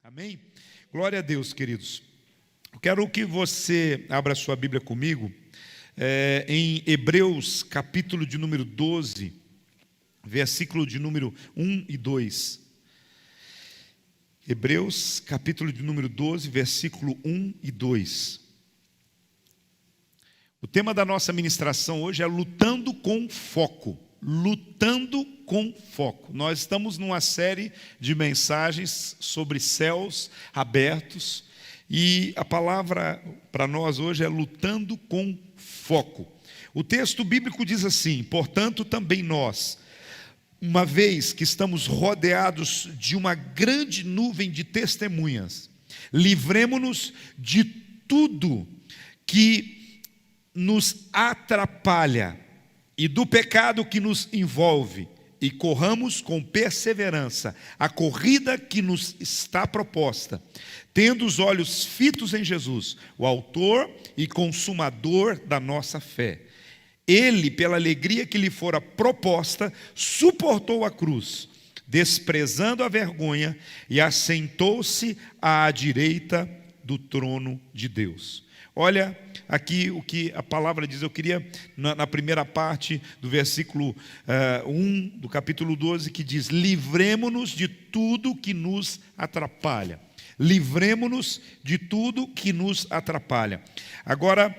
Amém? Glória a Deus, queridos. Eu quero que você abra a sua Bíblia comigo em Hebreus, capítulo de número 12, versículo de número 1 e 2. Hebreus, capítulo de número 12, versículo 1 e 2. O tema da nossa ministração hoje é lutando com foco. Lutando com foco. Nós estamos numa série de mensagens sobre céus abertos e a palavra para nós hoje é lutando com foco. O texto bíblico diz assim: portanto também nós, uma vez que estamos rodeados de uma grande nuvem de testemunhas, livremo-nos de tudo que nos atrapalha e do pecado que nos envolve, e corramos com perseverança a corrida que nos está proposta, tendo os olhos fitos em Jesus, o autor e consumador da nossa fé. Ele, pela alegria que lhe fora proposta, suportou a cruz, desprezando a vergonha, e assentou-se à direita do trono de Deus. Olha aqui o que a palavra diz. Eu queria, na primeira parte do versículo 1 do capítulo 12, que diz: livremo-nos de tudo que nos atrapalha. Livremo-nos de tudo que nos atrapalha. Agora,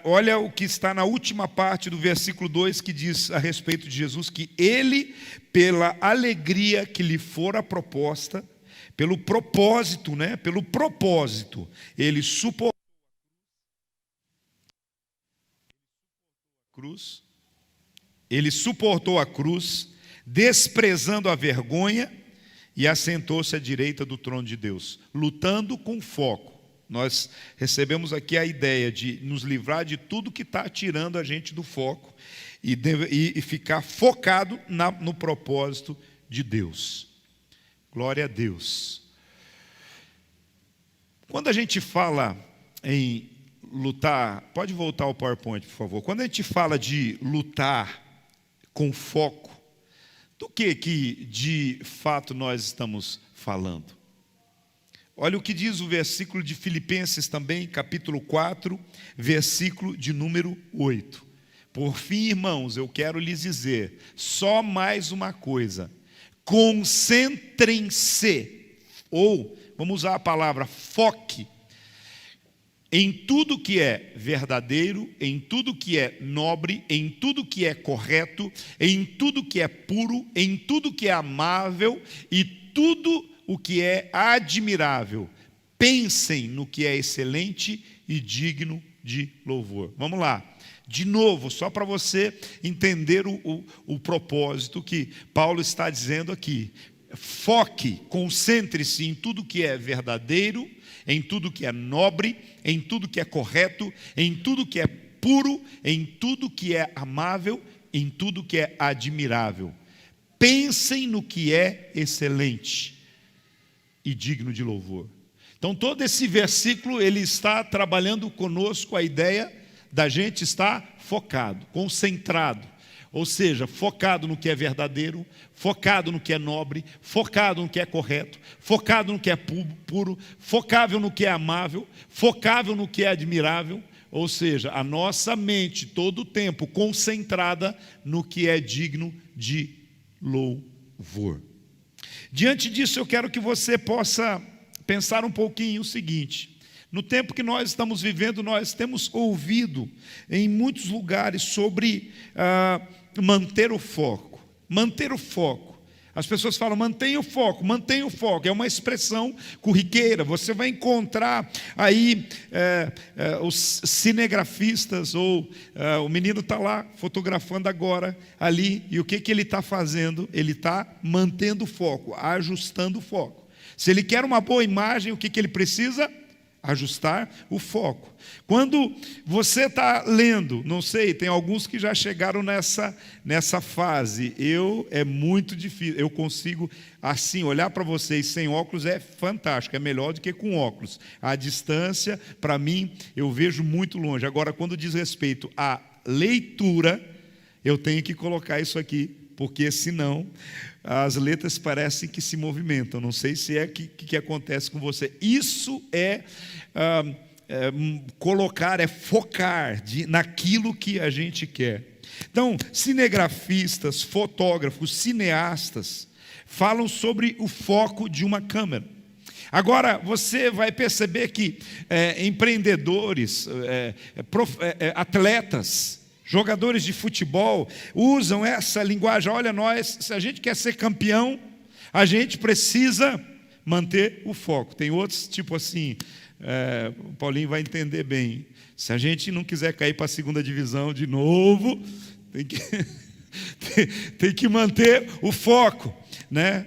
olha o que está na última parte do versículo 2, que diz a respeito de Jesus, que ele, pela alegria que lhe fora proposta, pelo propósito, ele suportou cruz, ele suportou a cruz, desprezando a vergonha, e assentou-se à direita do trono de Deus, lutando com foco. Nós recebemos aqui a ideia de nos livrar de tudo que está tirando a gente do foco e ficar focado no propósito de Deus. Glória a Deus. Quando a gente fala em lutar, pode voltar ao PowerPoint, por favor. Quando a gente fala de lutar com foco, do que de fato nós estamos falando? Olha o que diz o versículo de Filipenses também, capítulo 4, versículo de número 8. Por fim, irmãos, eu quero lhes dizer só mais uma coisa: concentrem-se, ou vamos usar a palavra foque, em tudo que é verdadeiro, em tudo que é nobre, em tudo que é correto, em tudo que é puro, em tudo que é amável e tudo o que é admirável. Pensem no que é excelente e digno de louvor. Vamos lá. De novo, só para você entender o propósito que Paulo está dizendo aqui. Foque, concentre-se em tudo que é verdadeiro, em tudo que é nobre, em tudo que é correto, em tudo que é puro, em tudo que é amável, em tudo que é admirável. Pensem no que é excelente e digno de louvor. Então, todo esse versículo, ele está trabalhando conosco a ideia da gente estar focado, concentrado. Ou seja, focado no que é verdadeiro, focado no que é nobre, focado no que é correto, focado no que é puro, focável no que é amável, focável no que é admirável. Ou seja, a nossa mente todo o tempo concentrada no que é digno de louvor. Diante disso, eu quero que você possa pensar um pouquinho o seguinte: no tempo que nós estamos vivendo, nós temos ouvido em muitos lugares sobre manter o foco. Manter o foco. As pessoas falam, mantenha o foco, mantenha o foco. É uma expressão corriqueira. Você vai encontrar aí os cinegrafistas, ou o menino está lá fotografando agora ali, e o que ele está fazendo? Ele está mantendo o foco, ajustando o foco. Se ele quer uma boa imagem, o que ele precisa? Ajustar o foco. Quando você está lendo, não sei, tem alguns que já chegaram nessa fase. É muito difícil. Eu consigo, assim, olhar para vocês sem óculos é fantástico, é melhor do que com óculos. A distância, para mim, eu vejo muito longe. Agora, quando diz respeito à leitura, eu tenho que colocar isso aqui, porque senão as letras parecem que se movimentam. Não sei se é que acontece com você. Isso é colocar, é focar naquilo que a gente quer. Então, cinegrafistas, fotógrafos, cineastas falam sobre o foco de uma câmera. Agora, você vai perceber que empreendedores, atletas, jogadores de futebol usam essa linguagem. Olha, se a gente quer ser campeão, a gente precisa manter o foco. Tem outros, tipo assim, o Paulinho vai entender bem. Se a gente não quiser cair para a segunda divisão de novo, tem que manter o foco, né?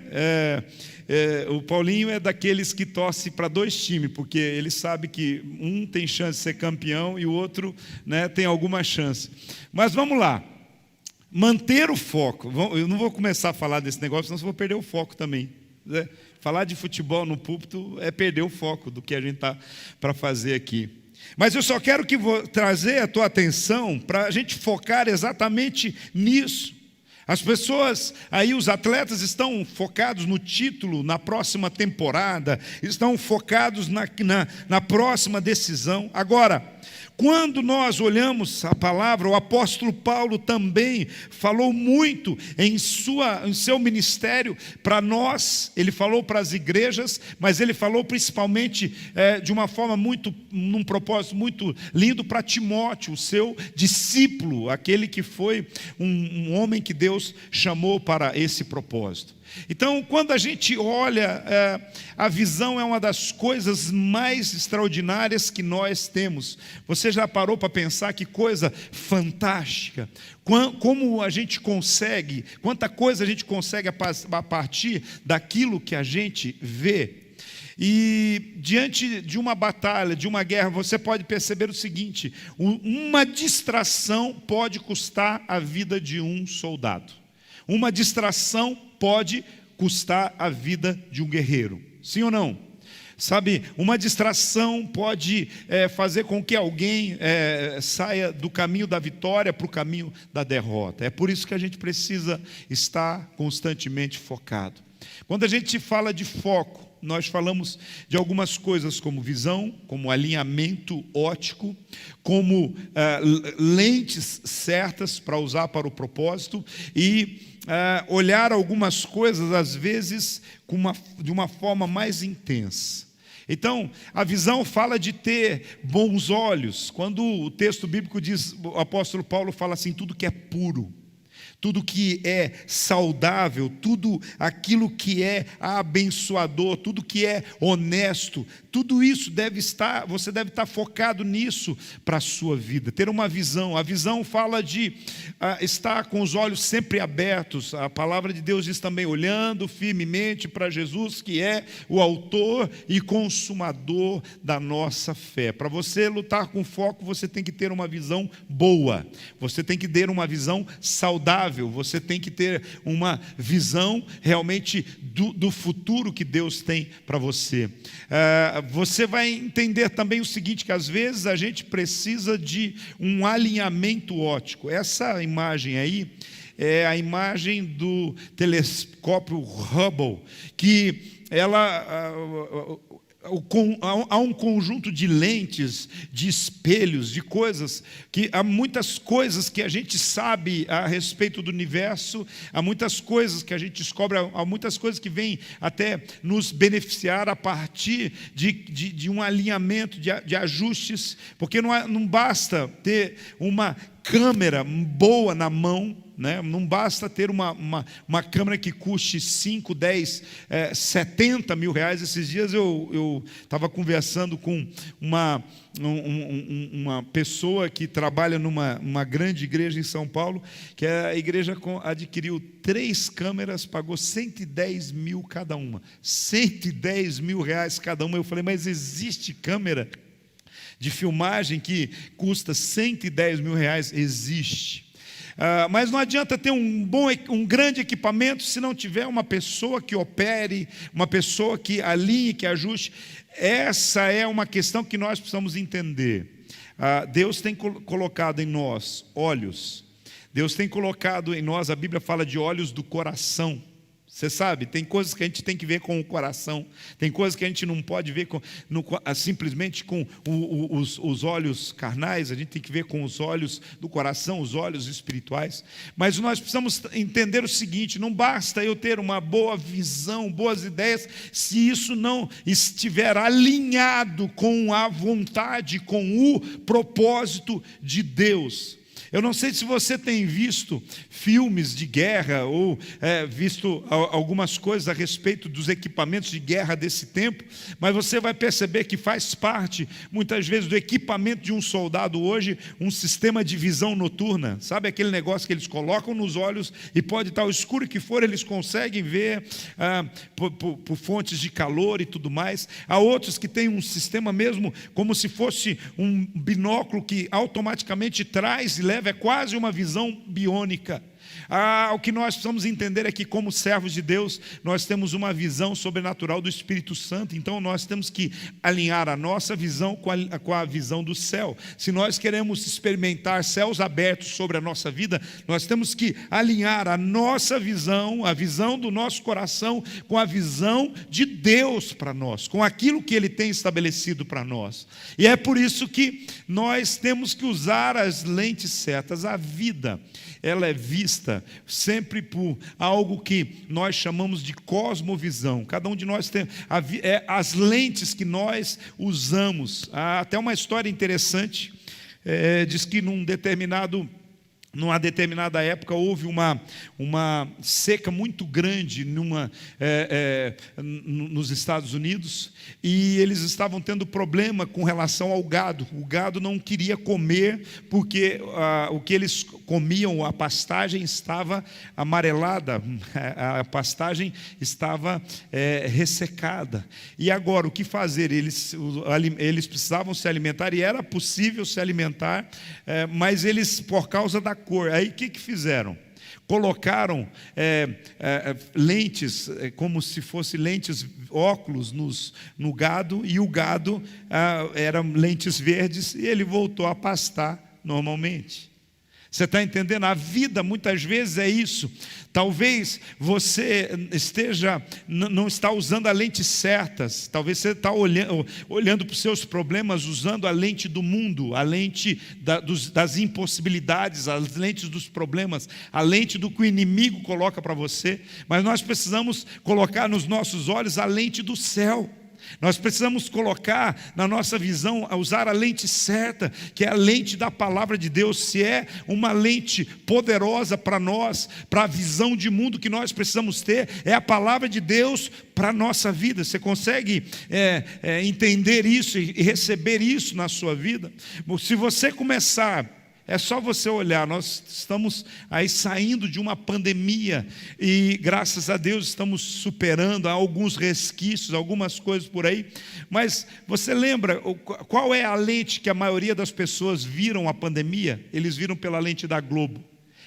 O Paulinho é daqueles que torce para 2 times, porque ele sabe que um tem chance de ser campeão e o outro, né, tem alguma chance. Mas vamos lá, manter o foco. Eu não vou começar a falar desse negócio, senão eu vou perder o foco também, né? Falar de futebol no púlpito é perder o foco do que a gente está para fazer aqui. Mas eu só quero trazer a tua atenção para a gente focar exatamente nisso. As pessoas, aí os atletas estão focados no título, na próxima temporada, estão focados na próxima decisão. Agora, quando nós olhamos a palavra, o apóstolo Paulo também falou muito em seu ministério para nós. Ele falou para as igrejas, mas ele falou principalmente de uma forma num propósito muito lindo para Timóteo, o seu discípulo, aquele que foi um homem que Deus chamou para esse propósito. Então, quando a gente olha, a visão é uma das coisas mais extraordinárias que nós temos. Você já parou para pensar que coisa fantástica? Como a gente consegue, quanta coisa a gente consegue a partir daquilo que a gente vê? E diante de uma batalha, de uma guerra, você pode perceber o seguinte: uma distração pode custar a vida de um soldado. Uma distração pode custar a vida de um guerreiro. Sim ou não? Sabe, uma distração pode fazer com que alguém saia do caminho da vitória para o caminho da derrota. É por isso que a gente precisa estar constantemente focado. Quando a gente fala de foco, nós falamos de algumas coisas como visão, como alinhamento óptico, como lentes certas para usar para o propósito e olhar algumas coisas, às vezes, de uma forma mais intensa. Então, a visão fala de ter bons olhos. Quando o texto bíblico diz, o apóstolo Paulo fala assim, tudo que é puro, tudo que é saudável, tudo aquilo que é abençoador, tudo que é honesto, tudo isso você deve estar focado nisso para a sua vida, ter uma visão. A visão fala de estar com os olhos sempre abertos. A palavra de Deus diz também, olhando firmemente para Jesus, que é o autor e consumador da nossa fé. Para você lutar com foco, você tem que ter uma visão boa, você tem que ter uma visão saudável, você tem que ter uma visão realmente do futuro que Deus tem para você. Você vai entender também o seguinte, que às vezes a gente precisa de um alinhamento óptico. Essa imagem aí é a imagem do telescópio Hubble, que há um conjunto de lentes, de espelhos, de coisas, que há muitas coisas que a gente sabe a respeito do universo, há muitas coisas que a gente descobre, há muitas coisas que vêm até nos beneficiar a partir de um alinhamento, de ajustes, porque não basta ter uma câmera boa na mão, né? Não basta ter uma câmera que custe 5, 10, 70 mil reais. Esses dias eu estava conversando com uma pessoa que trabalha numa grande igreja em São Paulo, que a igreja adquiriu 3 câmeras, pagou 110 mil cada uma, 110 mil reais cada uma. Eu falei, mas existe câmera de filmagem que custa 110 mil reais? Existe. Mas não adianta ter um grande equipamento se não tiver uma pessoa que opere, uma pessoa que alinhe, que ajuste. Essa é uma questão que nós precisamos entender. Deus tem colocado em nós olhos. Deus tem colocado em nós, a Bíblia fala de olhos do coração. Você sabe, tem coisas que a gente tem que ver com o coração, tem coisas que a gente não pode ver simplesmente com os olhos carnais, a gente tem que ver com os olhos do coração, os olhos espirituais. Mas nós precisamos entender o seguinte: não basta eu ter uma boa visão, boas ideias, se isso não estiver alinhado com a vontade, com o propósito de Deus. Eu não sei se você tem visto filmes de guerra ou visto algumas coisas a respeito dos equipamentos de guerra desse tempo, mas você vai perceber que faz parte, muitas vezes, do equipamento de um soldado hoje, um sistema de visão noturna. Sabe aquele negócio que eles colocam nos olhos e pode estar o escuro que for, eles conseguem ver por fontes de calor e tudo mais. Há outros que têm um sistema mesmo como se fosse um binóculo que automaticamente traz e leva, é quase uma visão biônica. O que nós precisamos entender é que, como servos de Deus, nós temos uma visão sobrenatural do Espírito Santo. Então nós temos que alinhar a nossa visão com a visão do céu. Se nós queremos experimentar céus abertos sobre a nossa vida, nós temos que alinhar a nossa visão, a visão do nosso coração, com a visão de Deus para nós, com aquilo que Ele tem estabelecido para nós. E é por isso que nós temos que usar as lentes certas. A vida, ela é vista sempre por algo que nós chamamos de cosmovisão. Cada um de nós tem as lentes que nós usamos. Há até uma história interessante, diz que numa determinada época houve uma seca muito grande nos Estados Unidos, e eles estavam tendo problema com relação ao gado. O gado não queria comer porque o que eles comiam, a pastagem estava amarelada, a pastagem estava ressecada. E agora o que fazer? Eles precisavam se alimentar, e era possível se alimentar, mas eles, por causa da cor, aí o que fizeram? Colocaram lentes, como se fossem lentes, óculos no gado, e o gado eram lentes verdes, e ele voltou a pastar normalmente. Você está entendendo? A vida muitas vezes é isso. Talvez você não está usando a lente certas. Talvez você está olhando para os seus problemas usando a lente do mundo, a lente das impossibilidades, as lentes dos problemas, a lente do que o inimigo coloca para você. Mas nós precisamos colocar nos nossos olhos a lente do céu. Nós precisamos colocar na nossa visão, usar a lente certa, que é a lente da palavra de Deus. Se é uma lente poderosa para nós, para a visão de mundo que nós precisamos ter, é a palavra de Deus para a nossa vida. Você consegue entender isso e receber isso na sua vida? Se você começar... É só você olhar, nós estamos aí saindo de uma pandemia e, graças a Deus, estamos superando alguns resquícios, algumas coisas por aí. Mas você lembra qual é a lente que a maioria das pessoas viram a pandemia? Eles viram pela lente da Globo,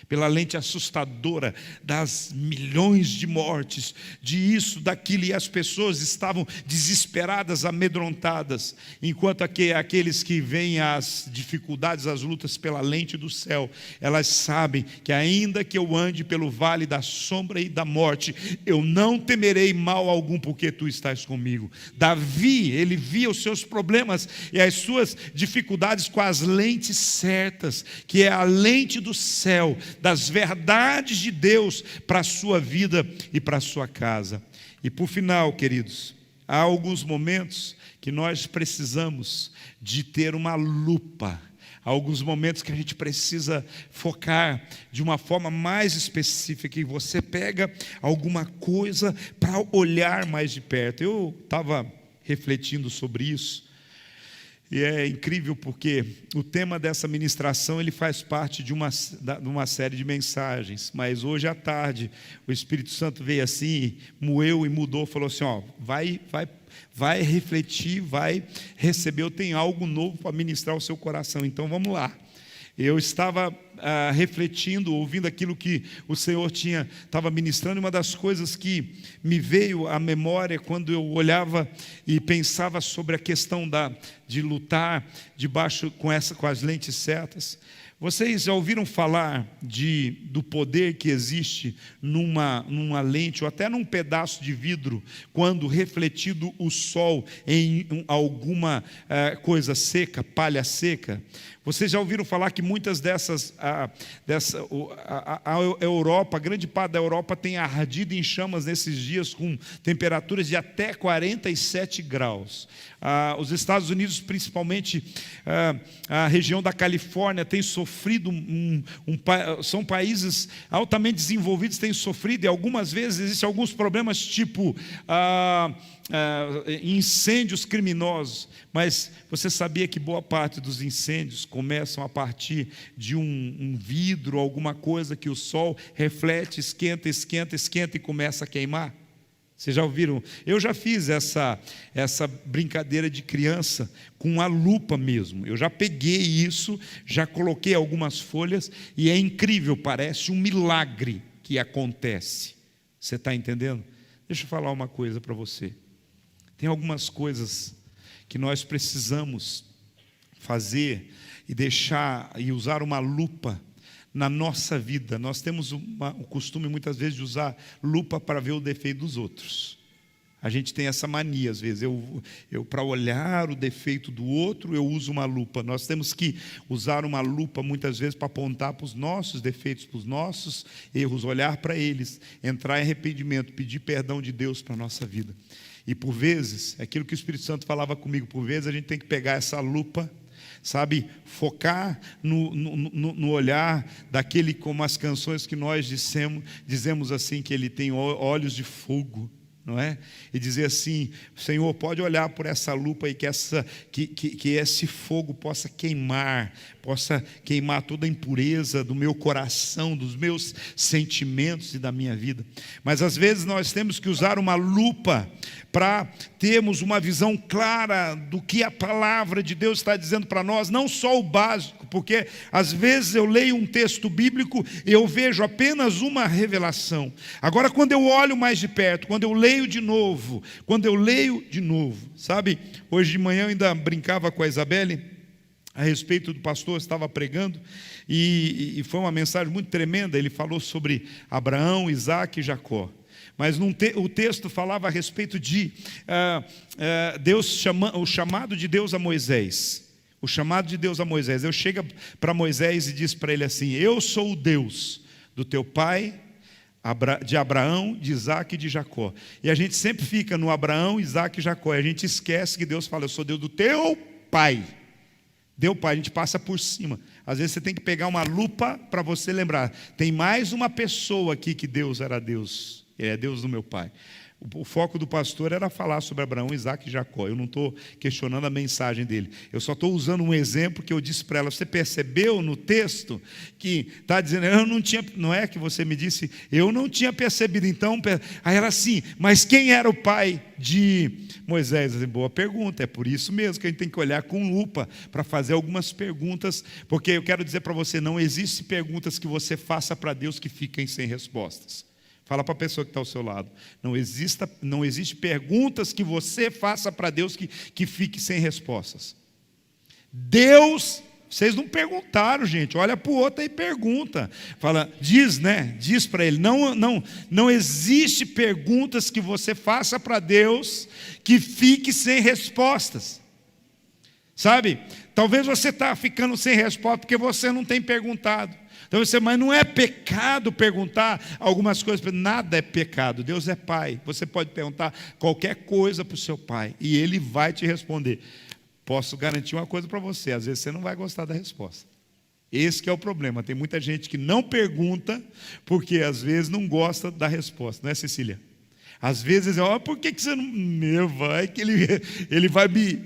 pela lente assustadora das milhões de mortes, de isso, daquilo, e as pessoas estavam desesperadas, amedrontadas, enquanto aqueles que veem as dificuldades, as lutas pela lente do céu, elas sabem que ainda que eu ande pelo vale da sombra e da morte, eu não temerei mal algum, porque tu estás comigo. Davi, ele via os seus problemas e as suas dificuldades com as lentes certas, que é a lente do céu, das verdades de Deus para a sua vida e para a sua casa. E por final, queridos, há alguns momentos que nós precisamos de ter uma lupa. Há alguns momentos que a gente precisa focar de uma forma mais específica, e você pega alguma coisa para olhar mais de perto. Eu estava refletindo sobre isso. E é incrível porque o tema dessa ministração ele faz parte de uma série de mensagens. Mas hoje à tarde o Espírito Santo veio assim, moeu e mudou, falou assim: vai refletir, vai receber, eu tenho algo novo para ministrar ao seu coração. Então vamos lá. Eu estava refletindo, ouvindo aquilo que o Senhor estava ministrando, e uma das coisas que me veio à memória quando eu olhava e pensava sobre a questão de lutar com as lentes certas, Vocês já ouviram falar do poder que existe numa lente ou até num pedaço de vidro, quando refletido o sol em alguma coisa seca, palha seca? Vocês já ouviram falar que muitas a Europa, grande parte da Europa tem ardido em chamas nesses dias com temperaturas de até 47 graus. Os Estados Unidos, principalmente a região da Califórnia, tem sofrido, são países altamente desenvolvidos, têm sofrido, e algumas vezes existem alguns problemas tipo incêndios criminosos. Mas você sabia que boa parte dos incêndios começam a partir de um vidro, alguma coisa que o sol reflete, esquenta e começa a queimar? Vocês já ouviram? Eu já fiz essa brincadeira de criança com a lupa mesmo. Eu já peguei isso, já coloquei algumas folhas, e é incrível, parece um milagre que acontece. Você está entendendo? Deixa eu falar uma coisa para você. Tem algumas coisas que nós precisamos fazer e deixar e usar uma lupa na nossa vida. Nós temos o costume muitas vezes de usar lupa para ver o defeito dos outros. A gente tem essa mania às vezes. Eu para olhar o defeito do outro, eu uso uma lupa. Nós temos que usar uma lupa muitas vezes para apontar para os nossos defeitos, para os nossos erros, olhar para eles, entrar em arrependimento, pedir perdão de Deus para a nossa vida. E por vezes, aquilo que o Espírito Santo falava comigo, por vezes a gente tem que pegar essa lupa, sabe, focar no olhar daquele, como as canções que nós dizemos assim, que ele tem olhos de fogo, não é? E dizer assim: Senhor, pode olhar por essa lupa e que esse fogo possa queimar toda a impureza do meu coração, dos meus sentimentos e da minha vida. Mas às vezes nós temos que usar uma lupa para termos uma visão clara do que a palavra de Deus está dizendo para nós, não só o básico, porque às vezes eu leio um texto bíblico e eu vejo apenas uma revelação. Agora, quando eu olho mais de perto, quando eu leio de novo, sabe? Hoje de manhã eu ainda brincava com a Isabelle a respeito do pastor, estava pregando, e foi uma mensagem muito tremenda. Ele falou sobre Abraão, Isaac e Jacó. Mas o texto falava a respeito de o chamado de Deus a Moisés. O chamado de Deus a Moisés. Deus chega para Moisés e diz para ele assim: eu sou o Deus do teu pai, de Abraão, de Isaac e de Jacó. E a gente sempre fica no Abraão, Isaac e Jacó, e a gente esquece que Deus fala: eu sou Deus do teu pai. A gente passa por cima. Às vezes você tem que pegar uma lupa para você lembrar: tem mais uma pessoa aqui que Deus era Deus. Ele é Deus do meu pai. O foco do pastor era falar sobre Abraão, Isaac e Jacó. Eu não estou questionando a mensagem dele. Eu só estou usando um exemplo que eu disse para ela. Você percebeu no texto que está dizendo: eu não tinha, não é que você me disse, eu não tinha percebido. Então, aí ela assim: mas quem era o pai de Moisés? Boa pergunta. É por isso mesmo que a gente tem que olhar com lupa para fazer algumas perguntas, porque eu quero dizer para você: não existe perguntas que você faça para Deus que fiquem sem respostas. Fala para a pessoa que está ao seu lado: não existe perguntas que você faça para Deus que fique sem respostas. Deus, vocês não perguntaram, gente. Olha para o outro e pergunta. Fala, diz para ele: não existe perguntas que você faça para Deus que fique sem respostas. Sabe? Talvez você está ficando sem resposta porque você não tem perguntado. Então mas não é pecado perguntar algumas coisas. Nada é pecado. Deus é pai. Você pode perguntar qualquer coisa para o seu pai e ele vai te responder. Posso garantir uma coisa para você: às vezes você não vai gostar da resposta. Esse que é o problema. Tem muita gente que não pergunta porque às vezes não gosta da resposta. Não é, Cecília? Às vezes por que você não... vai que ele vai me...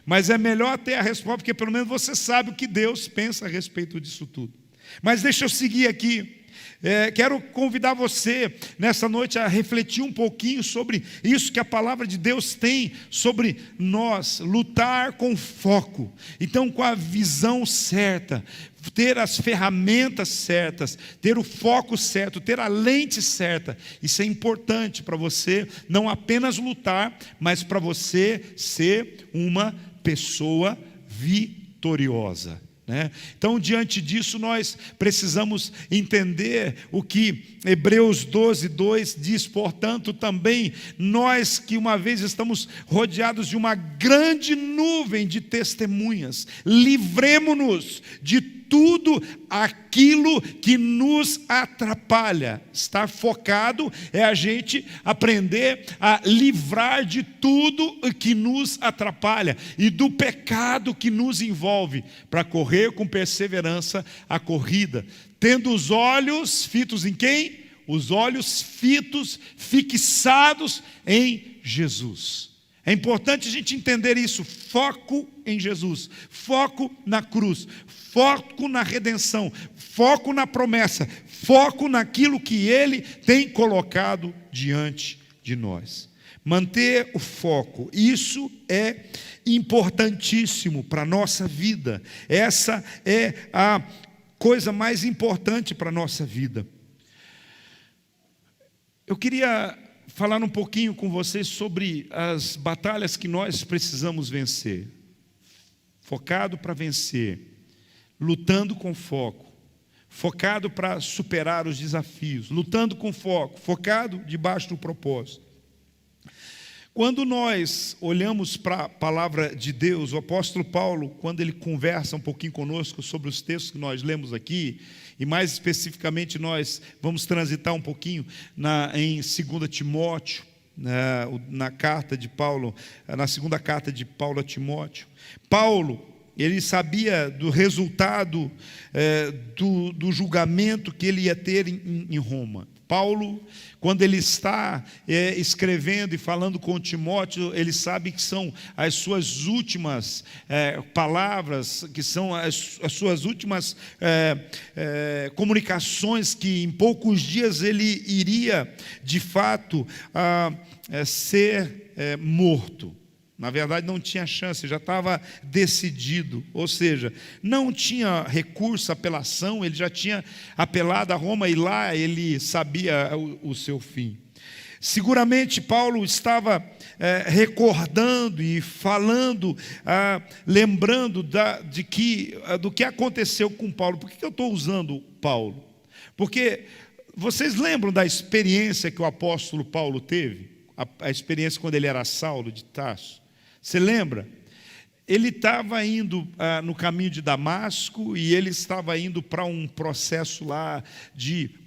Mas é melhor ter a resposta, porque pelo menos você sabe o que Deus pensa a respeito disso tudo. Mas deixa eu seguir aqui. Quero convidar você nessa noite a refletir um pouquinho sobre isso que a palavra de Deus tem sobre nós, lutar com foco. Então, com a visão certa, ter as ferramentas certas, ter o foco certo, ter a lente certa. Isso é importante para você não apenas lutar, mas para você ser uma pessoa vitoriosa. né? Então, diante disso, nós precisamos entender o que Hebreus 12:2 diz. Portanto, também nós que uma vez estamos rodeados de uma grande nuvem de testemunhas, livremo-nos de tudo aquilo que nos atrapalha. Estar focado é a gente aprender a livrar de tudo que nos atrapalha e do pecado que nos envolve, para correr com perseverança a corrida, tendo os olhos fitos em quem? Os olhos fitos, fixados em Jesus. É importante a gente entender isso. Foco em Jesus, foco na cruz, foco na redenção, foco na promessa, foco naquilo que Ele tem colocado diante de nós. Manter o foco, isso é importantíssimo para a nossa vida. Essa é a coisa mais importante para a nossa vida. Eu queria falar um pouquinho com vocês sobre as batalhas que nós precisamos vencer. Focado para vencer, lutando com foco, focado para superar os desafios, lutando com foco, focado debaixo do propósito. Quando nós olhamos para a palavra de Deus, o apóstolo Paulo, quando ele conversa um pouquinho conosco sobre os textos que nós lemos aqui, e mais especificamente nós vamos transitar um pouquinho em 2 Timóteo, na carta de Paulo, na segunda carta de Paulo a Timóteo. Paulo, ele sabia do resultado do julgamento que ele ia ter em Roma. Paulo, quando ele está escrevendo e falando com Timóteo, ele sabe que são as suas últimas palavras, que são as suas últimas comunicações, que em poucos dias ele iria, de fato, ser morto. Na verdade, não tinha chance, já estava decidido. Ou seja, não tinha recurso, apelação, ele já tinha apelado a Roma e lá ele sabia o seu fim. Seguramente Paulo estava recordando e falando, lembrando do que aconteceu com Paulo. Por que eu estou usando Paulo? Porque vocês lembram da experiência que o apóstolo Paulo teve? A experiência quando ele era Saulo de Tarso. Você lembra? Ele estava indo no caminho de Damasco e ele estava indo para um processo lá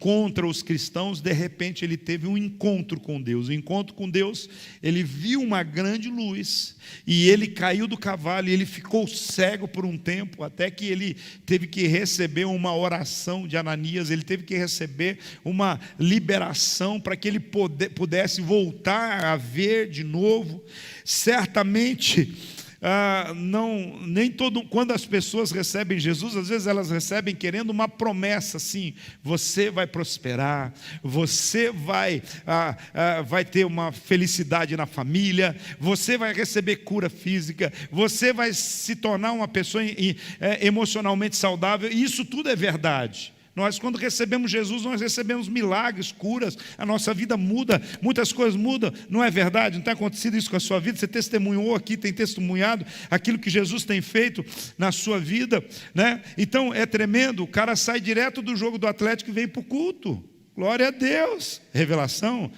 contra os cristãos. De repente ele teve um encontro com Deus. O encontro com Deus, ele viu uma grande luz e ele caiu do cavalo e ele ficou cego por um tempo, até que ele teve que receber uma oração de Ananias, ele teve que receber uma liberação para que ele pudesse voltar a ver de novo. Certamente, quando as pessoas recebem Jesus, às vezes elas recebem querendo uma promessa assim: você vai prosperar, você vai ter uma felicidade na família, você vai receber cura física, você vai se tornar uma pessoa emocionalmente saudável. E isso tudo é verdade. Nós, quando recebemos Jesus, nós recebemos milagres, curas, a nossa vida muda, muitas coisas mudam, não é verdade? Não tem acontecido isso com a sua vida? Você testemunhou aqui, tem testemunhado aquilo que Jesus tem feito na sua vida, né? Então é tremendo, o cara sai direto do jogo do Atlético e vem para o culto. Glória a Deus. Revelação.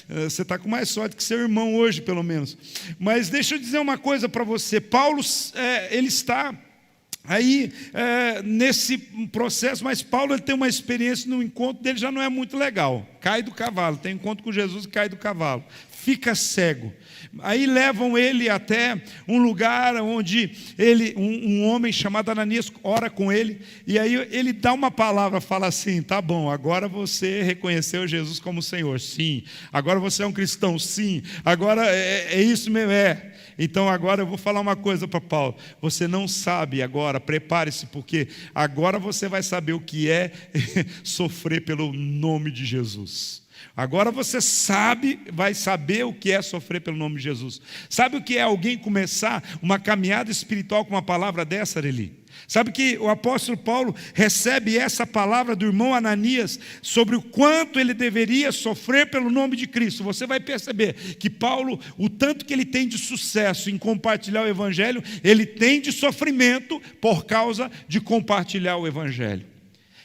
Você está com mais sorte que seu irmão hoje, pelo menos. Mas deixa eu dizer uma coisa para você. Paulo, ele está aí nesse processo, mas Paulo ele tem uma experiência no encontro dele, já não é muito legal. Cai do cavalo, tem encontro com Jesus e cai do cavalo, fica cego. Aí levam ele até um lugar onde um homem chamado Ananias ora com ele, e aí ele dá uma palavra, fala assim: tá bom, agora você reconheceu Jesus como Senhor, sim. Agora você é um cristão, sim. Agora é isso mesmo, Então agora eu vou falar uma coisa para Paulo: você não sabe agora, prepare-se, porque agora você vai saber o que é sofrer pelo nome de Jesus. Agora você vai saber o que é sofrer pelo nome de Jesus. Sabe o que é alguém começar uma caminhada espiritual com uma palavra dessa, Areli? Sabe que o apóstolo Paulo recebe essa palavra do irmão Ananias sobre o quanto ele deveria sofrer pelo nome de Cristo. Você vai perceber que Paulo, o tanto que ele tem de sucesso em compartilhar o evangelho, ele tem de sofrimento por causa de compartilhar o evangelho.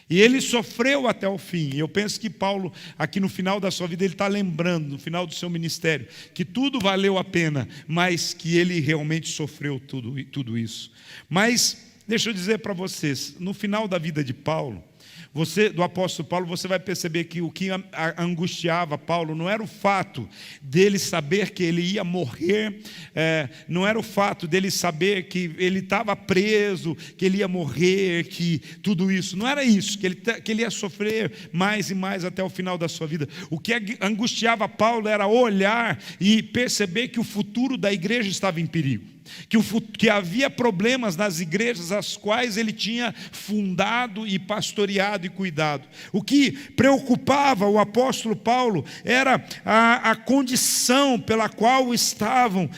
E ele sofreu até o fim. E eu penso que Paulo, aqui no final da sua vida, ele está lembrando, no final do seu ministério, que tudo valeu a pena, mas que ele realmente sofreu tudo isso. Mas deixa eu dizer para vocês, no final da vida de Paulo, do apóstolo Paulo, você vai perceber que o que angustiava Paulo não era o fato dele saber que ele ia morrer, não era o fato dele saber que ele estava preso, que ele ia morrer, que tudo isso, não era isso, que ele ia sofrer mais e mais até o final da sua vida. O que angustiava Paulo era olhar e perceber que o futuro da igreja estava em perigo. Que havia problemas nas igrejas as quais ele tinha fundado e pastoreado e cuidado. O que preocupava o apóstolo Paulo era a condição pela qual estavam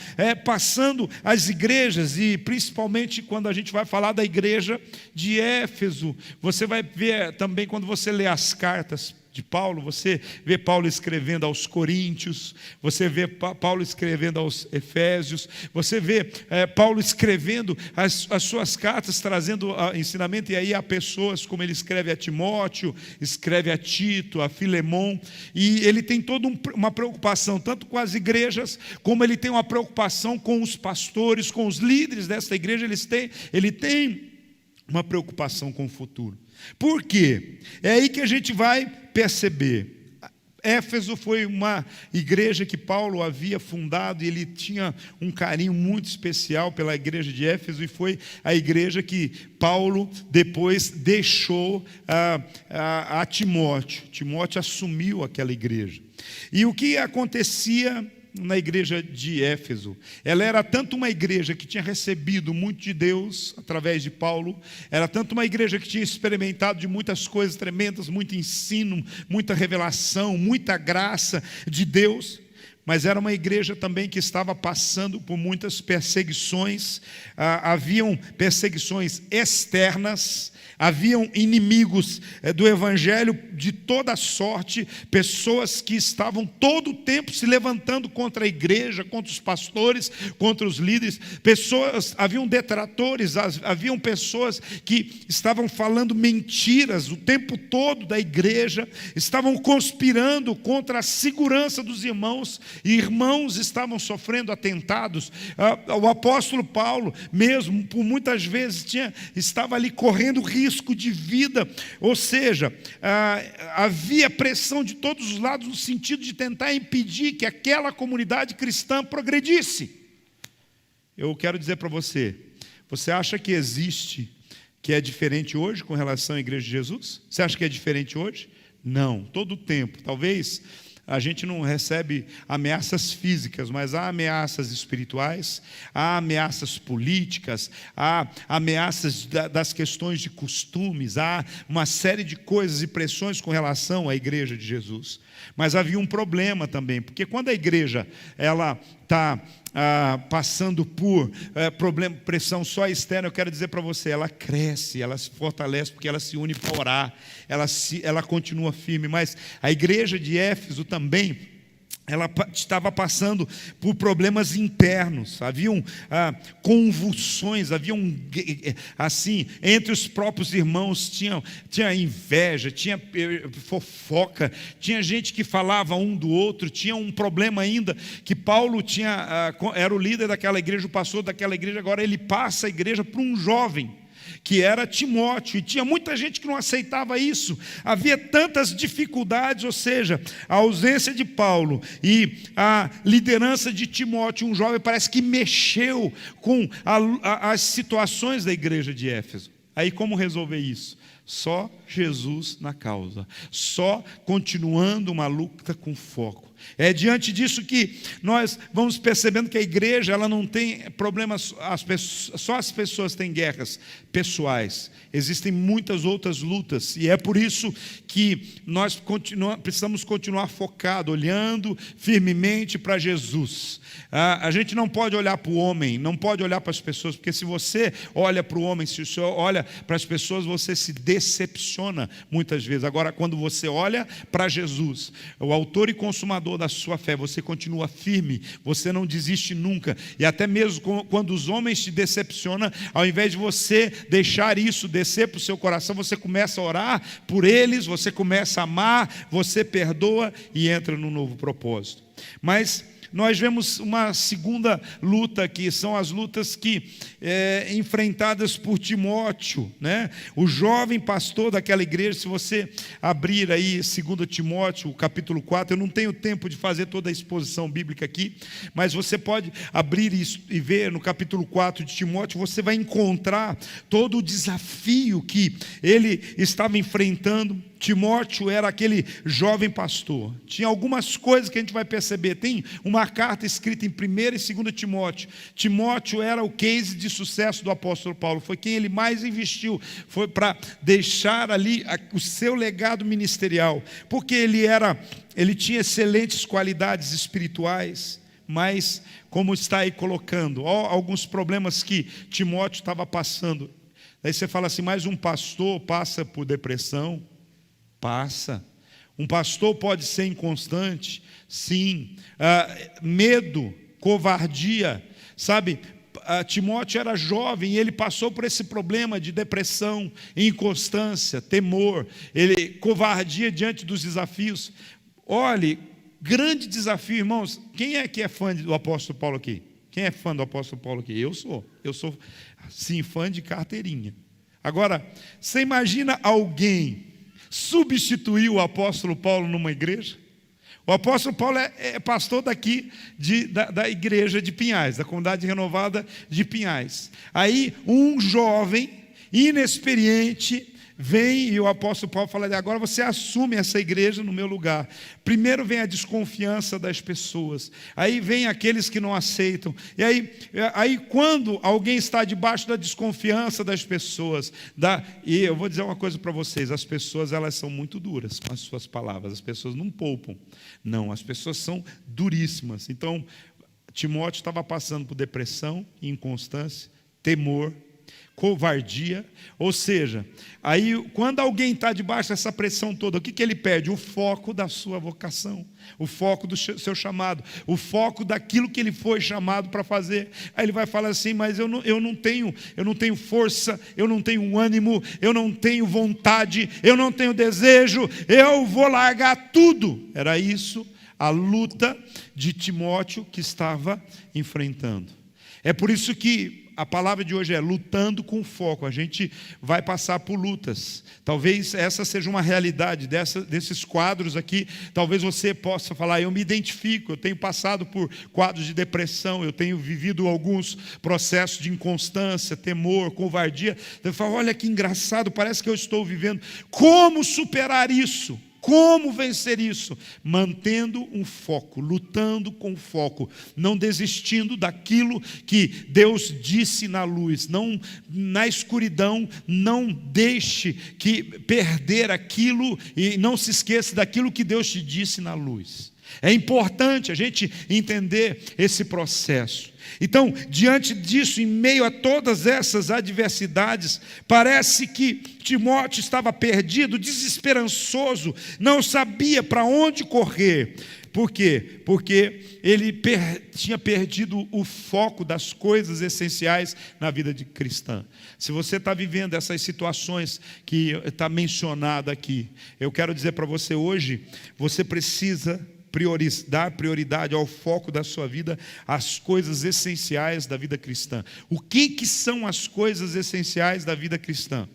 passando as igrejas, e principalmente quando a gente vai falar da igreja de Éfeso. Você vai ver também, quando você lê as cartas de Paulo, você vê Paulo escrevendo aos Coríntios, você vê Paulo escrevendo aos Efésios, você vê Paulo escrevendo as suas cartas, trazendo ensinamento, e aí há pessoas como ele escreve a Timóteo, escreve a Tito, a Filemon, e ele tem toda uma preocupação, tanto com as igrejas, como ele tem uma preocupação com os pastores, com os líderes dessa igreja. Ele tem uma preocupação com o futuro. Por quê? É aí que a gente vai perceber. Éfeso foi uma igreja que Paulo havia fundado, e ele tinha um carinho muito especial pela igreja de Éfeso, e foi a igreja que Paulo depois deixou a Timóteo. Timóteo assumiu aquela igreja. E o que acontecia na igreja de Éfeso? Ela era tanto uma igreja que tinha recebido muito de Deus através de Paulo, era tanto uma igreja que tinha experimentado de muitas coisas tremendas, muito ensino, muita revelação, muita graça de Deus, mas era uma igreja também que estava passando por muitas perseguições. Haviam perseguições externas, haviam inimigos do evangelho de toda sorte, pessoas que estavam todo o tempo se levantando contra a igreja, contra os pastores, contra os líderes. Haviam detratores, haviam pessoas que estavam falando mentiras o tempo todo da igreja, estavam conspirando contra a segurança dos irmãos, e irmãos estavam sofrendo atentados. O apóstolo Paulo mesmo, por muitas vezes, estava ali correndo risco de vida, ou seja, havia pressão de todos os lados no sentido de tentar impedir que aquela comunidade cristã progredisse. Eu quero dizer para você acha que que é diferente hoje com relação à igreja de Jesus? Você acha que é diferente hoje? Não, todo o tempo. Talvez a gente não recebe ameaças físicas, mas há ameaças espirituais, há ameaças políticas, há ameaças das questões de costumes, há uma série de coisas e pressões com relação à igreja de Jesus. Mas havia um problema também, porque quando a igreja está passando por pressão só externa, eu quero dizer para você, ela cresce, ela se fortalece, porque ela se une para orar, ela continua firme. Mas a igreja de Éfeso também, ela estava passando por problemas internos, haviam convulsões, haviam assim, entre os próprios irmãos, tinha inveja, tinha fofoca, tinha gente que falava um do outro, tinha um problema ainda, que Paulo era o líder daquela igreja, o pastor daquela igreja, agora ele passa a igreja para um jovem, que era Timóteo, e tinha muita gente que não aceitava isso. Havia tantas dificuldades, ou seja, a ausência de Paulo e a liderança de Timóteo, um jovem, parece que mexeu com as situações da igreja de Éfeso. Aí como resolver isso? Só Jesus na causa, só continuando uma luta com foco. É diante disso que nós vamos percebendo que a igreja, ela não tem problemas, só as pessoas têm guerras pessoais. Existem muitas outras lutas, e é por isso que nós precisamos continuar focado, olhando firmemente para Jesus. A gente não pode olhar para o homem, não pode olhar para as pessoas, porque se você olha para o homem, se você olha para as pessoas, você se decepciona muitas vezes. Agora, quando você olha para Jesus, o autor e consumador da sua fé, você continua firme, você não desiste nunca. E até mesmo quando os homens te decepcionam, ao invés de você deixar isso descer para o seu coração, você começa a orar por eles, você começa a amar, você perdoa e entra num novo propósito. Mas nós vemos uma segunda luta aqui, são as lutas enfrentadas por Timóteo, né? O jovem pastor daquela igreja. Se você abrir aí 2 Timóteo, capítulo 4, eu não tenho tempo de fazer toda a exposição bíblica aqui, mas você pode abrir isso e ver no capítulo 4 de Timóteo, você vai encontrar todo o desafio que ele estava enfrentando. Timóteo era aquele jovem pastor. Tinha algumas coisas que a gente vai perceber. Tem uma carta escrita em 1 e 2 Timóteo. Timóteo era o case de sucesso do apóstolo Paulo. Foi quem ele mais investiu. Foi para deixar ali o seu legado ministerial. Porque ele tinha excelentes qualidades espirituais. Mas, como está aí colocando, alguns problemas que Timóteo estava passando. Aí você fala assim, mas um pastor passa por depressão? Passa. Um pastor pode ser inconstante? Sim. Medo, covardia, sabe? Timóteo era jovem e ele passou por esse problema de depressão, inconstância, temor, covardia diante dos desafios. Olhe, grande desafio, irmãos. Quem é que é fã do apóstolo Paulo aqui? Quem é fã do apóstolo Paulo aqui? Eu sou, sim, fã de carteirinha. Agora, você imagina alguém substituir o apóstolo Paulo numa igreja? O apóstolo Paulo é pastor daqui, da igreja de Pinhais, da comunidade renovada de Pinhais. Aí um jovem, inexperiente, vem e o apóstolo Paulo fala, agora você assume essa igreja no meu lugar. Primeiro vem a desconfiança das pessoas, aí vem aqueles que não aceitam, e aí quando alguém está debaixo da desconfiança das pessoas, e eu vou dizer uma coisa para vocês, as pessoas elas são muito duras com as suas palavras, as pessoas não poupam, não, as pessoas são duríssimas. Então, Timóteo estava passando por depressão, inconstância, temor, covardia, ou seja, aí quando alguém está debaixo dessa pressão toda, o que ele perde? O foco da sua vocação, o foco do seu chamado, o foco daquilo que ele foi chamado para fazer. Aí ele vai falar assim, mas eu não tenho força, eu não tenho ânimo, eu não tenho vontade, eu não tenho desejo, eu vou largar tudo. Era isso a luta de Timóteo que estava enfrentando. É por isso que a palavra de hoje é lutando com foco. A gente vai passar por lutas. Talvez essa seja uma realidade desses quadros aqui. Talvez você possa falar, eu me identifico, eu tenho passado por quadros de depressão, eu tenho vivido alguns processos de inconstância, temor, covardia. Você fala, olha que engraçado, parece que eu estou vivendo. Como superar isso? Como vencer isso? Mantendo um foco, lutando com foco, não desistindo daquilo que Deus disse na luz, não na escuridão, não deixe que perder aquilo e não se esqueça daquilo que Deus te disse na luz. É importante a gente entender esse processo. Então, diante disso, em meio a todas essas adversidades, parece que Timóteo estava perdido, desesperançoso, não sabia para onde correr. Por quê? Porque ele tinha perdido o foco das coisas essenciais na vida de cristã. Se você está vivendo essas situações que está mencionada aqui, eu quero dizer para você hoje, você precisa dar prioridade ao foco da sua vida, às coisas essenciais da vida cristã. O que são as coisas essenciais da vida cristã?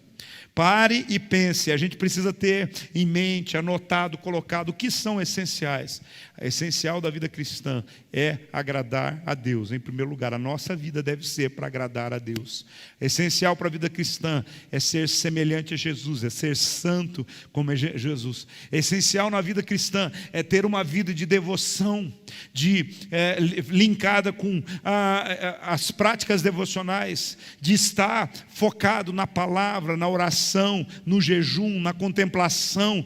Pare e pense, a gente precisa ter em mente, anotado, colocado o que são essenciais. A essencial da vida cristã é agradar a Deus. Em primeiro lugar, a nossa vida deve ser para agradar a Deus. Essencial para a vida cristã é ser semelhante a Jesus, é ser santo como é Jesus. Essencial na vida cristã é ter uma vida de devoção, linkada com as práticas devocionais, de estar focado na palavra, na oração, no jejum, na contemplação,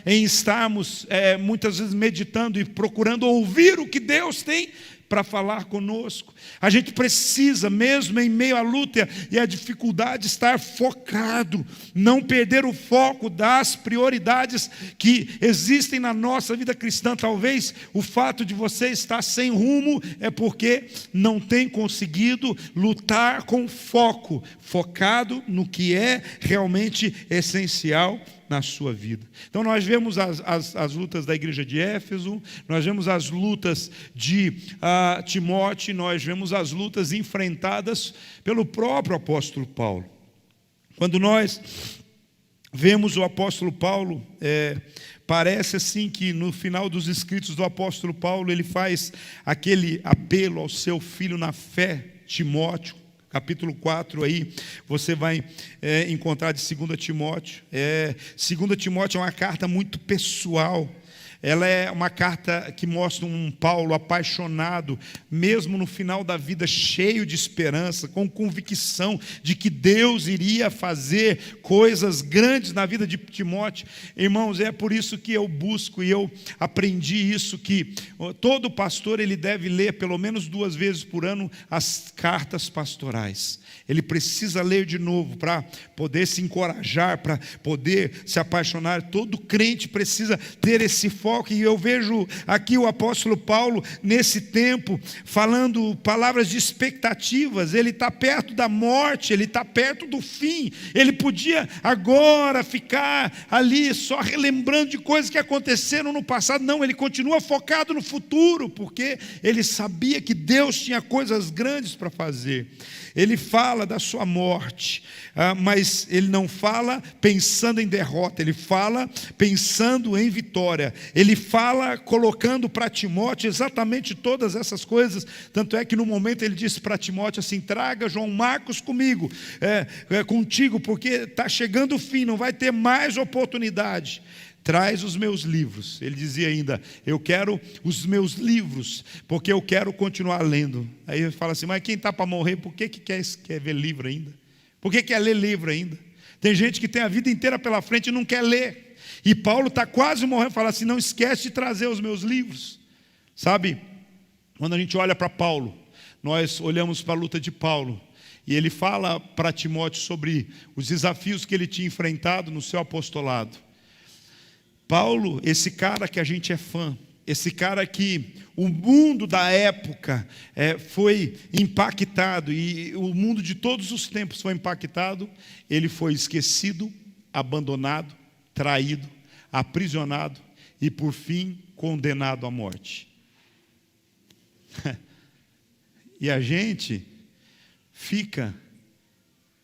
em estarmos muitas vezes meditando e procurando ouvir o que Deus tem para falar conosco. A gente precisa, mesmo em meio à luta e à dificuldade, estar focado, não perder o foco das prioridades que existem na nossa vida cristã. Talvez o fato de você estar sem rumo é porque não tem conseguido lutar com foco, focado no que é realmente essencial na sua vida. Então nós vemos as lutas da igreja de Éfeso, nós vemos as lutas de Timóteo, nós vemos as lutas enfrentadas pelo próprio apóstolo Paulo. Quando nós vemos o apóstolo Paulo, parece assim que no final dos escritos do apóstolo Paulo, ele faz aquele apelo ao seu filho na fé, Timóteo. Capítulo 4 aí, você vai encontrar de 2 Timóteo. 2 Timóteo é uma carta muito pessoal. Ela é uma carta que mostra um Paulo apaixonado, mesmo no final da vida, cheio de esperança, com convicção de que Deus iria fazer coisas grandes na vida de Timóteo. Irmãos, é por isso que eu busco e eu aprendi isso, que todo pastor ele deve ler pelo menos 2 vezes por ano as cartas pastorais. Ele precisa ler de novo para poder se encorajar, para poder se apaixonar. Todo crente precisa ter esse foco. E eu vejo aqui o apóstolo Paulo, nesse tempo, falando palavras de expectativas. Ele está perto da morte, ele está perto do fim. Ele podia agora ficar ali só relembrando de coisas que aconteceram no passado. Não, ele continua focado no futuro, porque ele sabia que Deus tinha coisas grandes para fazer. Ele fala da sua morte, mas ele não fala pensando em derrota, ele fala pensando em vitória. Ele fala colocando para Timóteo exatamente todas essas coisas. Tanto é que no momento ele disse para Timóteo assim: traga João Marcos comigo, contigo, porque está chegando o fim, não vai ter mais oportunidade. Traz os meus livros. Ele dizia ainda: eu quero os meus livros, porque eu quero continuar lendo. Aí ele fala assim: mas quem está para morrer, por que quer ver livro ainda? Por que quer ler livro ainda? Tem gente que tem a vida inteira pela frente e não quer ler. E Paulo está quase morrendo, fala assim: não esquece de trazer os meus livros. Sabe, quando a gente olha para Paulo, nós olhamos para a luta de Paulo, e ele fala para Timóteo sobre os desafios que ele tinha enfrentado no seu apostolado. Paulo, esse cara que a gente é fã, esse cara que o mundo da época foi impactado, e o mundo de todos os tempos foi impactado, ele foi esquecido, abandonado, traído, aprisionado e por fim condenado à morte. E a gente fica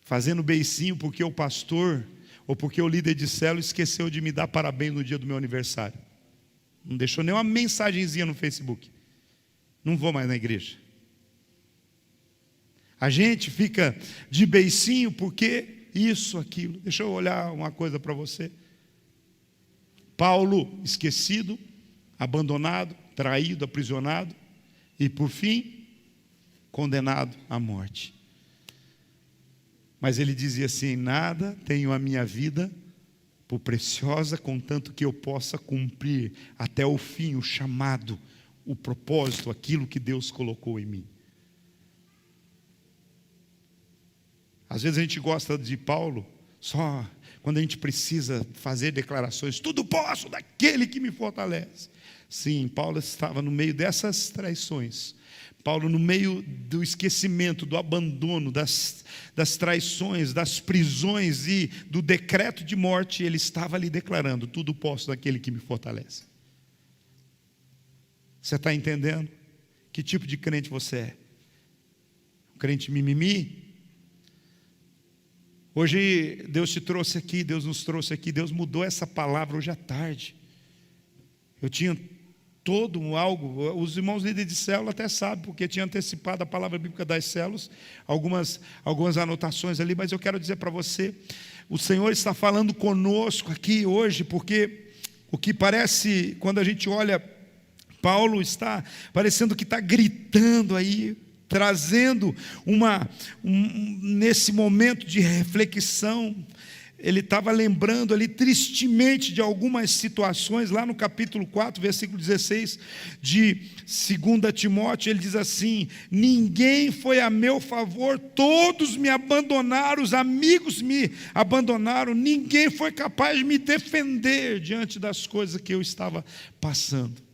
fazendo beicinho porque o pastor ou porque o líder de célula esqueceu de me dar parabéns no dia do meu aniversário. Não deixou nem uma mensagenzinha no Facebook. Não vou mais na igreja. A gente fica de beicinho porque isso, aquilo. Deixa eu olhar uma coisa para você. Paulo, esquecido, abandonado, traído, aprisionado e, por fim, condenado à morte. Mas ele dizia assim: nada tenho a minha vida por preciosa, contanto que eu possa cumprir até o fim o chamado, o propósito, aquilo que Deus colocou em mim. Às vezes a gente gosta de Paulo só quando a gente precisa fazer declarações: tudo posso daquele que me fortalece. Sim, Paulo estava no meio dessas traições. Paulo, no meio do esquecimento, do abandono, das traições, das prisões e do decreto de morte, ele estava ali declarando: tudo posso daquele que me fortalece. Você está entendendo? Que tipo de crente você é? Um crente mimimi? Hoje Deus te trouxe aqui, Deus nos trouxe aqui, Deus mudou essa palavra hoje à tarde. Eu tinha algo, os irmãos líderes de célula até sabem, porque tinha antecipado a palavra bíblica das células, algumas anotações ali, mas eu quero dizer para você, o Senhor está falando conosco aqui hoje, porque o que parece, quando a gente olha, Paulo está parecendo que está gritando aí, trazendo nesse momento de reflexão, ele estava lembrando ali tristemente de algumas situações, lá no capítulo 4, versículo 16, de 2 Timóteo, ele diz assim: ninguém foi a meu favor, todos me abandonaram, os amigos me abandonaram, ninguém foi capaz de me defender diante das coisas que eu estava passando.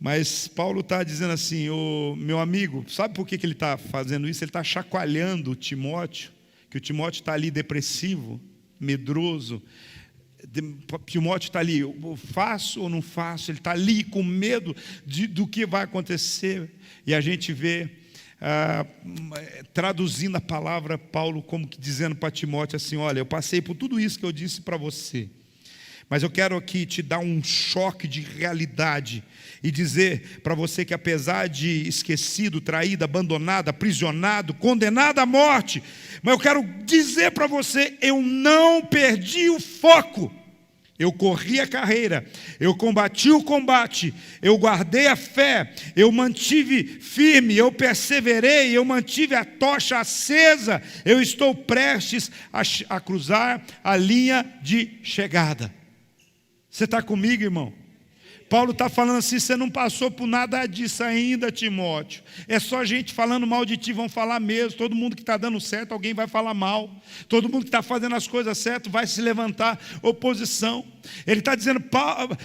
Mas Paulo está dizendo assim: ô meu amigo, sabe por que ele está fazendo isso? Ele está chacoalhando Timóteo, que o Timóteo está ali depressivo, medroso. Timóteo está ali, faço ou não faço? Ele está ali com medo do que vai acontecer. E a gente vê, traduzindo a palavra, Paulo como que dizendo para Timóteo assim: olha, eu passei por tudo isso que eu disse para você, mas eu quero aqui te dar um choque de realidade e dizer para você que, apesar de esquecido, traído, abandonado, aprisionado, condenado à morte, mas eu quero dizer para você: eu não perdi o foco. Eu corri a carreira, eu combati o combate, eu guardei a fé, eu mantive firme, eu perseverei, eu mantive a tocha acesa, eu estou prestes a cruzar a linha de chegada. Você está comigo, irmão? Paulo está falando assim: você não passou por nada disso ainda, Timóteo. É só gente falando mal de ti, vão falar mesmo. Todo mundo que está dando certo, alguém vai falar mal. Todo mundo que está fazendo as coisas certas, vai se levantar oposição. Ele está dizendo: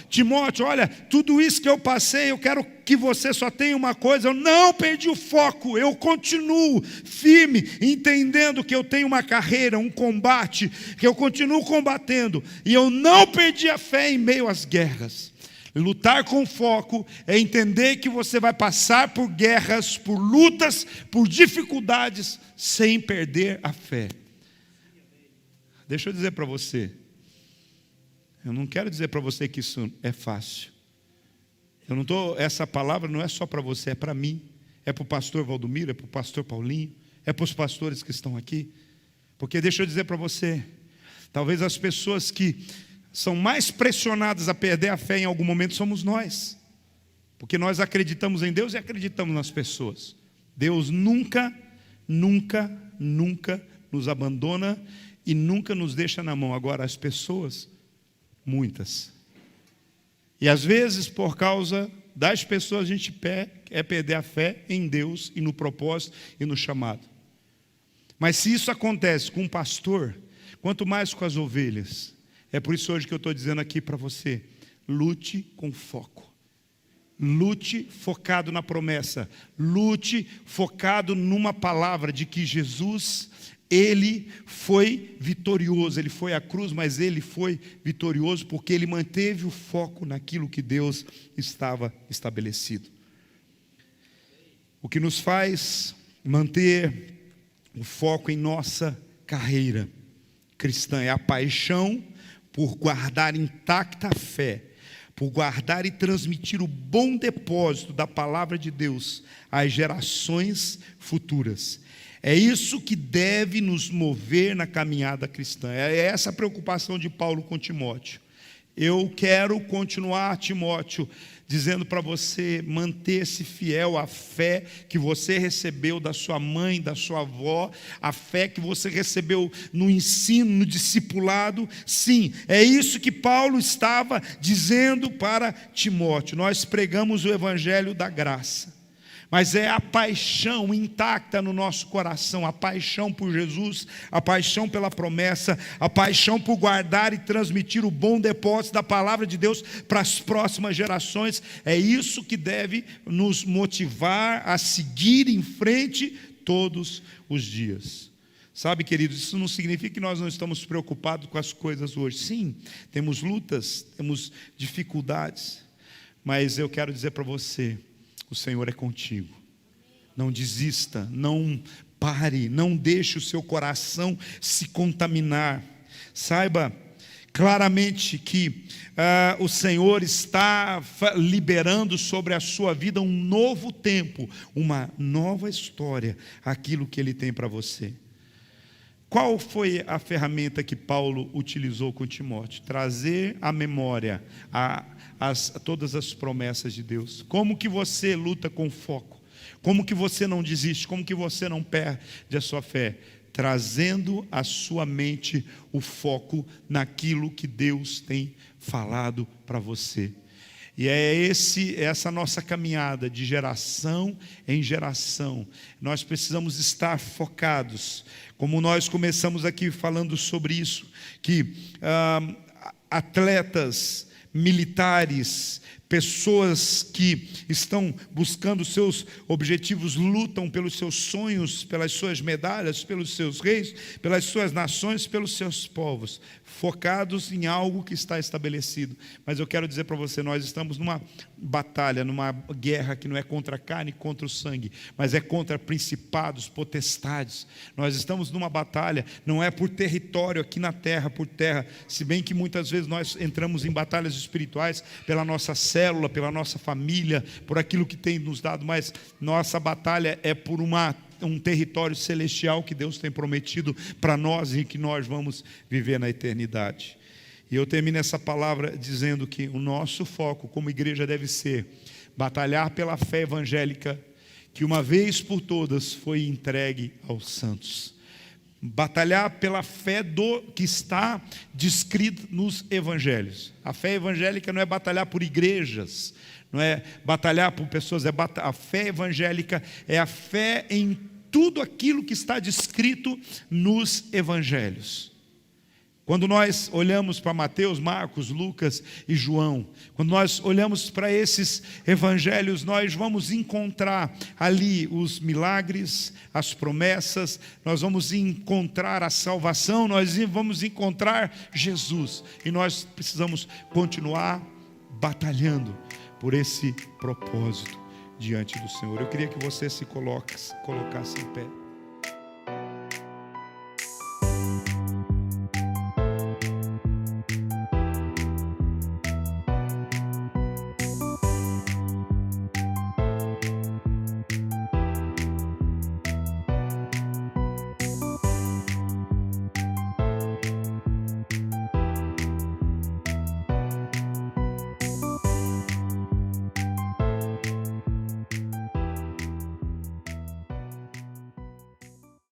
Timóteo, olha, tudo isso que eu passei, eu quero que você só tenha uma coisa: eu não perdi o foco, eu continuo firme, entendendo que eu tenho uma carreira, um combate, que eu continuo combatendo, e eu não perdi a fé em meio às guerras. Lutar com foco é entender que você vai passar por guerras, por lutas, por dificuldades, sem perder a fé. Deixa eu dizer para você, eu não quero dizer para você que isso é fácil. Essa palavra não é só para você, é para mim, é para o pastor Valdomiro, é para o pastor Paulinho, é para os pastores que estão aqui. Porque deixa eu dizer para você, talvez as pessoas que são mais pressionadas a perder a fé em algum momento somos nós, porque nós acreditamos em Deus e acreditamos nas pessoas. Deus nunca nos abandona e nunca nos deixa na mão. Agora, as pessoas, muitas. E às vezes, por causa das pessoas, a gente quer perder a fé em Deus e no propósito e no chamado. Mas se isso acontece com um pastor, quanto mais com as ovelhas. É por isso hoje que eu estou dizendo aqui para você: lute com foco. Lute focado na promessa. Lute focado numa palavra de que Jesus, Ele foi vitorioso. Ele foi à cruz, mas Ele foi vitorioso porque Ele manteve o foco naquilo que Deus estava estabelecido. O que nos faz manter o foco em nossa carreira cristã é a paixão por guardar intacta a fé, por guardar e transmitir o bom depósito da palavra de Deus às gerações futuras. É isso que deve nos mover na caminhada cristã. É essa a preocupação de Paulo com Timóteo. Eu quero continuar, Timóteo, dizendo para você manter-se fiel à fé que você recebeu da sua mãe, da sua avó, a fé que você recebeu no ensino, no discipulado. Sim, é isso que Paulo estava dizendo para Timóteo. Nós pregamos o evangelho da graça, mas é a paixão intacta no nosso coração, a paixão por Jesus, a paixão pela promessa, a paixão por guardar e transmitir o bom depósito da palavra de Deus para as próximas gerações. É isso que deve nos motivar a seguir em frente todos os dias. Sabe, queridos, isso não significa que nós não estamos preocupados com as coisas hoje. Sim, temos lutas, temos dificuldades, mas eu quero dizer para você: o Senhor é contigo. Não desista, não Pare, não deixe o seu coração se contaminar. Saiba claramente que o Senhor está liberando sobre a sua vida um novo tempo, uma nova história, aquilo que Ele tem para você. Qual foi a ferramenta que Paulo utilizou com Timóteo? Trazer à memória todas as promessas de Deus. Como que você luta com foco? Como que você não desiste? Como que você não perde a sua fé? Trazendo à sua mente o foco naquilo que Deus tem falado para você. E é essa nossa caminhada de geração em geração. Nós precisamos estar focados. Como nós começamos aqui falando sobre isso, que atletas, militares, pessoas que estão buscando seus objetivos, lutam pelos seus sonhos, pelas suas medalhas, pelos seus reis, pelas suas nações, pelos seus povos, focados em algo que está estabelecido. Mas eu quero dizer para você, nós estamos numa batalha, numa guerra que não é contra a carne, contra o sangue, mas é contra principados, potestades. Nós estamos numa batalha, não é por território aqui na terra, por terra, se bem que muitas vezes nós entramos em batalhas espirituais pela nossa célula, pela nossa família, por aquilo que tem nos dado, mas nossa batalha é por um território celestial que Deus tem prometido para nós e que nós vamos viver na eternidade. E eu termino essa palavra dizendo que o nosso foco como igreja deve ser batalhar pela fé evangélica que uma vez por todas foi entregue aos santos. Batalhar pela fé que está descrito nos evangelhos. A fé evangélica não é batalhar por igrejas, não é batalhar por pessoas, a fé evangélica é a fé em tudo aquilo que está descrito nos evangelhos. Quando nós olhamos para Mateus, Marcos, Lucas e João, quando nós olhamos para esses evangelhos, nós vamos encontrar ali os milagres, as promessas, nós vamos encontrar a salvação, nós vamos encontrar Jesus. E nós precisamos continuar batalhando por esse propósito diante do Senhor. Eu queria que você se colocasse em pé.